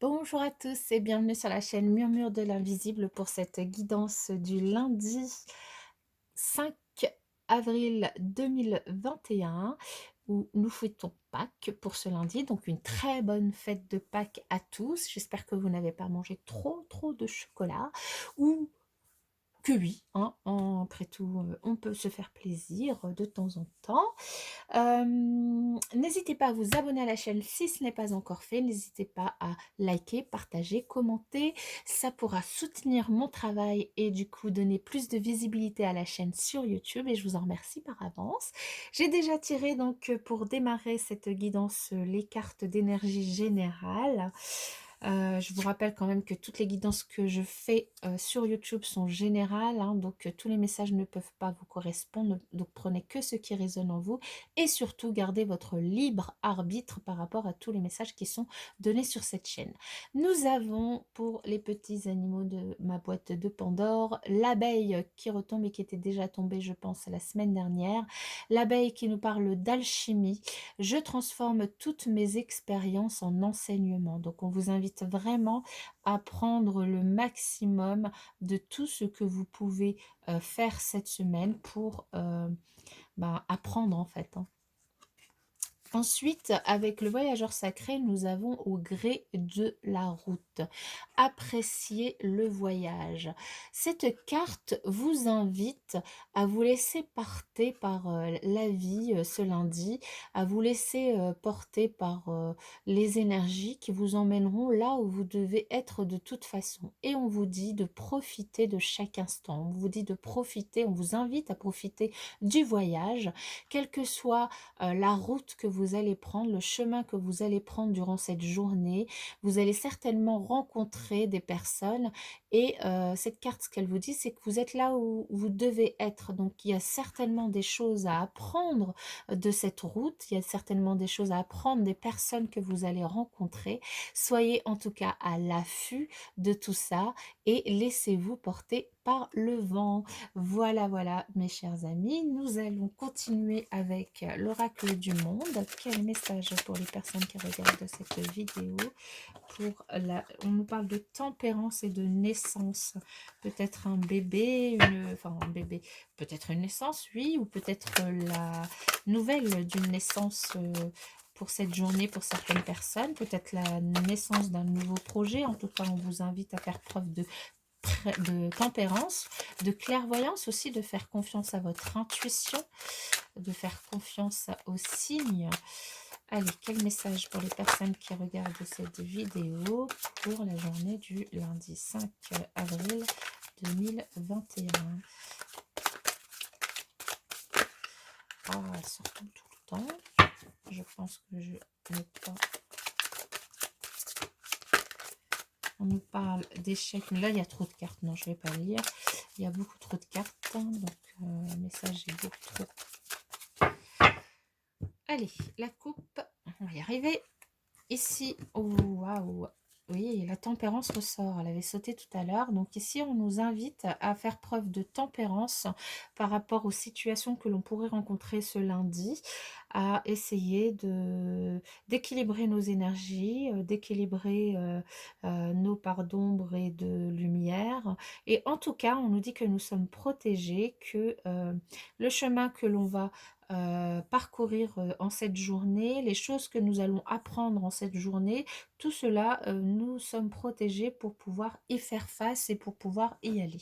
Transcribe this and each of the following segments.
Bonjour à tous et bienvenue sur la chaîne Murmure de l'Invisible pour cette guidance du lundi 5 avril 2021 où nous fêtons Pâques pour ce lundi. Donc une très bonne fête de Pâques à tous. J'espère que vous n'avez pas mangé trop de chocolat ou que oui, hein, après tout, on peut se faire plaisir de temps en temps. N'hésitez pas à vous abonner à la chaîne si ce n'est pas encore fait. N'hésitez pas à liker, partager, commenter. Ça pourra soutenir mon travail et du coup donner plus de visibilité à la chaîne sur YouTube et je vous en remercie par avance. J'ai déjà tiré donc pour démarrer cette guidance les cartes d'énergie générale. Je vous rappelle quand même que toutes les guidances que je fais sur YouTube sont générales, hein, donc tous les messages ne peuvent pas vous correspondre, donc prenez que ce qui résonne en vous et surtout gardez votre libre arbitre par rapport à tous les messages qui sont donnés sur cette chaîne. Nous avons pour les petits animaux de ma boîte de Pandore, l'abeille qui retombe et qui était déjà tombée je pense la semaine dernière, l'abeille qui nous parle d'alchimie. Je transforme toutes mes expériences en enseignement, donc on vous invite vraiment à prendre le maximum de tout ce que vous pouvez faire cette semaine pour apprendre en fait, hein. Ensuite, avec le voyageur sacré, nous avons au gré de la route. Appréciez le voyage. Cette carte vous invite à vous laisser porter par la vie ce lundi, à vous laisser porter par les énergies qui vous emmèneront là où vous devez être de toute façon. Et on vous dit de profiter de chaque instant. On vous dit de profiter, on vous invite à profiter du voyage, quelle que soit la route que vous allez prendre, le chemin que vous allez prendre durant cette journée. Vous allez certainement rencontrer des personnes et cette carte, ce qu'elle vous dit, c'est que vous êtes là où vous devez être. Donc, il y a certainement des choses à apprendre de cette route. Il y a certainement des choses à apprendre des personnes que vous allez rencontrer. Soyez en tout cas à l'affût de tout ça et laissez-vous porter par le vent. Voilà, mes chers amis, nous allons continuer avec l'oracle du monde. Quel message pour les personnes qui regardent cette vidéo on nous parle de tempérance et de naissance. Peut-être un bébé, enfin un bébé, peut-être une naissance, oui, ou peut-être la nouvelle d'une naissance pour cette journée pour certaines personnes, peut-être la naissance d'un nouveau projet. En tout cas, on vous invite à faire preuve de tempérance, de clairvoyance aussi, de faire confiance à votre intuition, de faire confiance aux signes. Allez, quel message pour les personnes qui regardent cette vidéo pour la journée du lundi 5 avril 2021. Ah, ça retombe tout le temps. Je pense que je n'ai pas... On nous parle d'échecs, mais là il y a trop de cartes. Non, je ne vais pas lire. Il y a beaucoup trop de cartes, donc le message est beaucoup trop. Allez, la coupe, on va y arriver. Ici, oh, waouh, oui, la tempérance ressort. Elle avait sauté tout à l'heure. Donc ici, on nous invite à faire preuve de tempérance par rapport aux situations que l'on pourrait rencontrer ce lundi, à essayer d'équilibrer nos énergies, d'équilibrer nos parts d'ombre et de lumière. Et en tout cas, on nous dit que nous sommes protégés, que le chemin que l'on va parcourir en cette journée, les choses que nous allons apprendre en cette journée, tout cela, nous sommes protégés pour pouvoir y faire face et pour pouvoir y aller.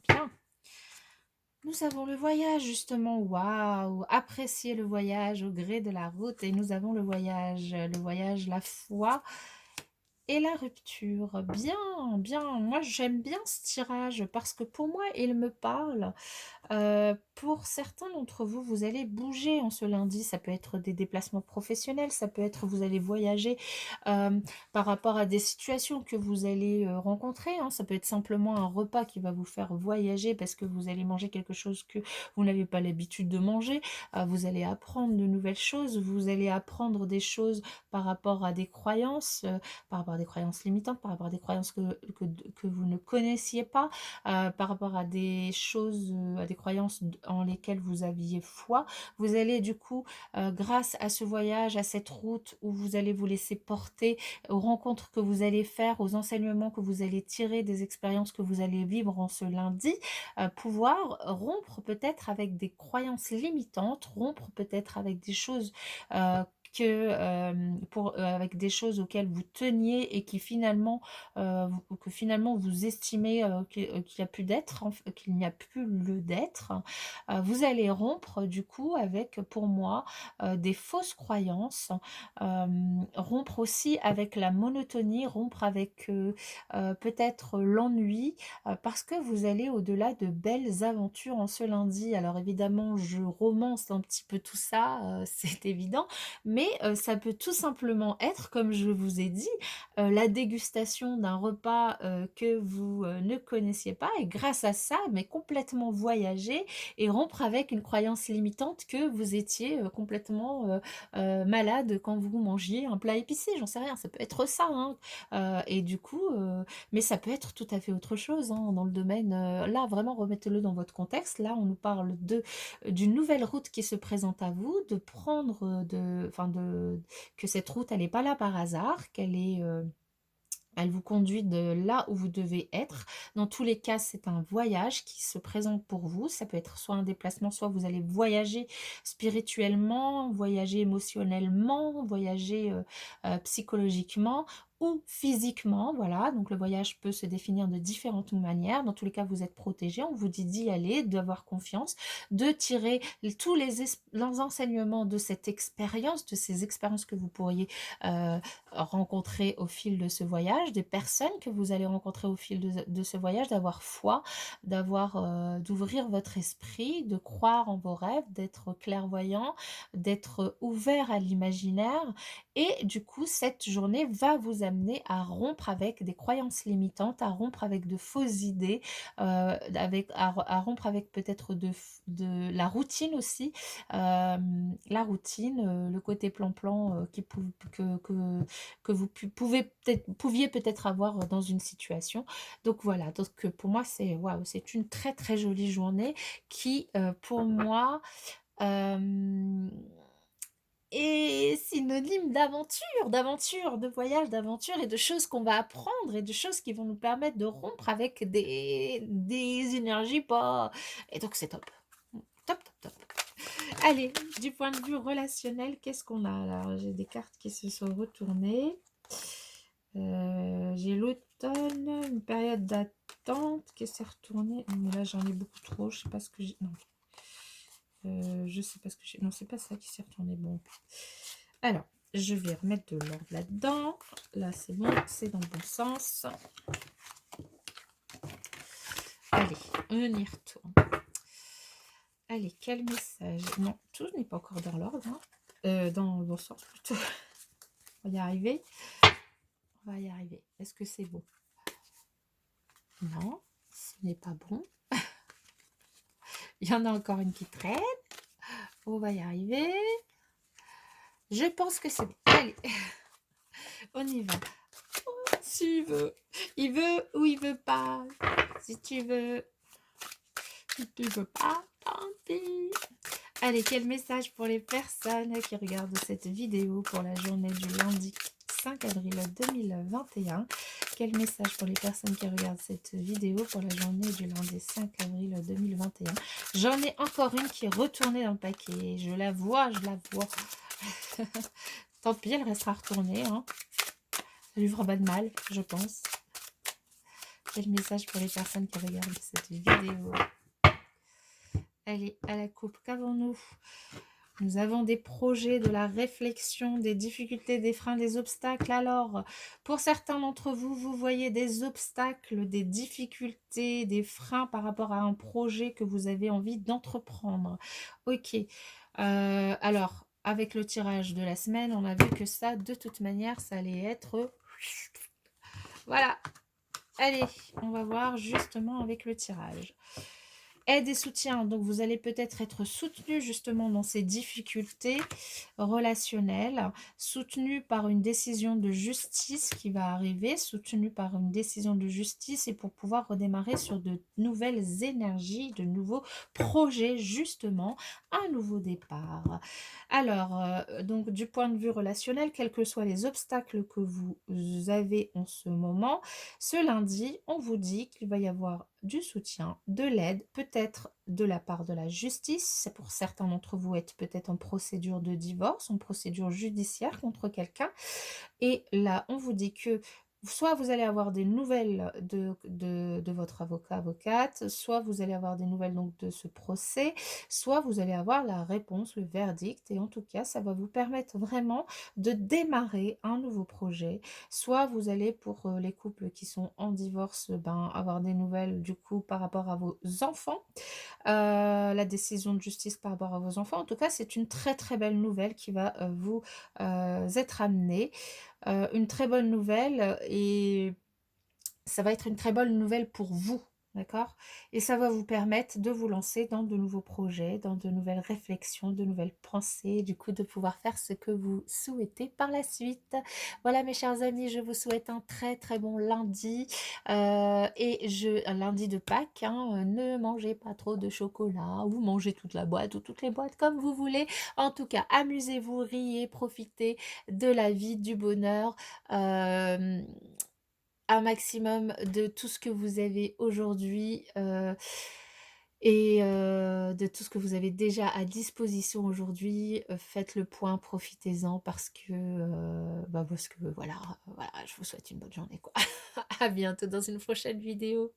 Bien. Nous avons le voyage justement, waouh, apprécier le voyage au gré de la route et nous avons le voyage, la foi et la rupture. Bien, moi j'aime bien ce tirage parce que pour moi il me parle. Pour certains d'entre vous, vous allez bouger en ce lundi. Ça peut être des déplacements professionnels, ça peut être vous allez voyager par rapport à des situations que vous allez rencontrer, hein. Ça peut être simplement un repas qui va vous faire voyager parce que vous allez manger quelque chose que vous n'avez pas l'habitude de manger. Vous allez apprendre de nouvelles choses, vous allez apprendre des choses par rapport à des croyances, par rapport à des croyances limitantes, par rapport à des croyances que vous ne connaissiez pas, par rapport à des choses, à des croyances en lesquelles vous aviez foi. Vous allez du coup, grâce à ce voyage, à cette route où vous allez vous laisser porter, aux rencontres que vous allez faire, aux enseignements que vous allez tirer des expériences que vous allez vivre en ce lundi, pouvoir rompre peut-être avec des croyances limitantes, rompre peut-être avec des choses avec des choses auxquelles vous teniez et qui finalement que finalement vous estimez qu'il n'y a plus d'être, qu'il n'y a plus lieu d'être. Vous allez rompre du coup avec, pour moi, des fausses croyances, rompre aussi avec la monotonie, rompre avec peut-être l'ennui, parce que vous allez au-delà de belles aventures en ce lundi. Alors évidemment, je romance un petit peu tout ça, c'est évident, mais ça peut tout simplement être, comme je vous ai dit, la dégustation d'un repas que vous ne connaissiez pas, et grâce à ça, mais complètement voyager et rompre avec une croyance limitante que vous étiez complètement malade quand vous mangiez un plat épicé, j'en sais rien, ça peut être ça, hein. Et du coup, mais ça peut être tout à fait autre chose, hein, dans le domaine, là vraiment remettez-le dans votre contexte, là on nous parle d'une nouvelle route qui se présente à vous, de prendre, que cette route elle n'est pas là par hasard, elle vous conduit de là où vous devez être. Dans tous les cas, c'est un voyage qui se présente pour vous. Ça peut être soit un déplacement, soit vous allez voyager spirituellement, voyager émotionnellement, voyager psychologiquement ou physiquement. Voilà, donc le voyage peut se définir de différentes manières. Dans tous les cas, vous êtes protégé. On vous dit d'y aller, d'avoir confiance, de tirer tous les enseignements de cette expérience, de ces expériences que vous pourriez rencontrer au fil de ce voyage, des personnes que vous allez rencontrer au fil de ce voyage, d'avoir foi, d'ouvrir votre esprit, de croire en vos rêves, d'être clairvoyant, d'être ouvert à l'imaginaire. Et du coup, cette journée va vous amener à rompre avec des croyances limitantes, à rompre avec de fausses idées, à rompre avec peut-être de la routine aussi, la routine, le côté plan-plan que vous pouviez peut-être avoir dans une situation. Donc voilà, donc pour moi, c'est waouh, c'est une très très jolie journée qui, pour moi, euh, est synonyme d'aventure, de voyage, d'aventure et de choses qu'on va apprendre et de choses qui vont nous permettre de rompre avec des énergies pas... Et donc c'est top. Top, top, top. Allez, du point de vue relationnel, qu'est-ce qu'on a là? J'ai des cartes qui se sont retournées. J'ai l'automne, une période d'attente qui s'est retournée. Mais là, j'en ai beaucoup trop. Je sais pas ce que j'ai. Non. Je sais pas ce que j'ai. Non, c'est pas ça qui s'est retourné. Bon. Alors, je vais remettre de l'ordre là-dedans. Là, c'est bon. C'est dans le bon sens. Allez, on y retourne. Allez, quel message? Non, tout n'est pas encore dans l'ordre. Hein. Dans le bon sens plutôt. On va y arriver. On va y arriver. Est-ce que c'est bon? Non, ce n'est pas bon. Il y en a encore une qui traîne. On va y arriver. Je pense que c'est bon. Allez, on y va. Oh, si il veut. Il veut ou il veut pas. Si tu veux. Si tu veux pas, tant pis. Allez, quel message pour les personnes qui regardent cette vidéo pour la journée du lundi 5 avril 2021. Quel message pour les personnes qui regardent cette vidéo pour la journée du lundi 5 avril 2021. J'en ai encore une qui est retournée dans le paquet. Je la vois. Tant pis, elle restera retournée. Hein. Ça lui fera pas de mal, je pense. Quel message pour les personnes qui regardent cette vidéo. Allez, à la coupe, qu'avons-nous? Nous avons des projets, de la réflexion, des difficultés, des freins, des obstacles. Alors, pour certains d'entre vous, vous voyez des obstacles, des difficultés, des freins par rapport à un projet que vous avez envie d'entreprendre. Ok. Alors, avec le tirage de la semaine, on a vu que ça, de toute manière, ça allait être... Voilà. Allez, on va voir justement avec le tirage. Aide et soutien, donc vous allez peut-être être soutenu justement dans ces difficultés relationnelles, soutenu par une décision de justice qui va arriver, soutenu par une décision de justice et pour pouvoir redémarrer sur de nouvelles énergies, de nouveaux projets justement, un nouveau départ. Alors, donc du point de vue relationnel, quels que soient les obstacles que vous avez en ce moment, ce lundi, on vous dit qu'il va y avoir du soutien, de l'aide, peut-être de la part de la justice. C'est pour certains d'entre vous être peut-être en procédure de divorce, en procédure judiciaire contre quelqu'un. Et là, on vous dit que soit vous allez avoir des nouvelles de votre avocat, avocate, soit vous allez avoir des nouvelles donc de ce procès, soit vous allez avoir la réponse, le verdict. Et en tout cas, ça va vous permettre vraiment de démarrer un nouveau projet. Soit vous allez, pour les couples qui sont en divorce, ben, avoir des nouvelles du coup par rapport à vos enfants, la décision de justice par rapport à vos enfants. En tout cas, c'est une très très belle nouvelle qui va vous être amenée. Une très bonne nouvelle et ça va être une très bonne nouvelle pour vous, d'accord? Et ça va vous permettre de vous lancer dans de nouveaux projets, dans de nouvelles réflexions, de nouvelles pensées, du coup de pouvoir faire ce que vous souhaitez par la suite. Voilà mes chers amis, je vous souhaite un très très bon lundi, un lundi de Pâques, hein, ne mangez pas trop de chocolat ou mangez toute la boîte ou toutes les boîtes comme vous voulez. En tout cas, amusez-vous, riez, profitez de la vie, du bonheur, hem un maximum de tout ce que vous avez aujourd'hui, de tout ce que vous avez déjà à disposition aujourd'hui, faites le point, profitez-en parce que voilà, voilà, je vous souhaite une bonne journée, quoi. À bientôt dans une prochaine vidéo.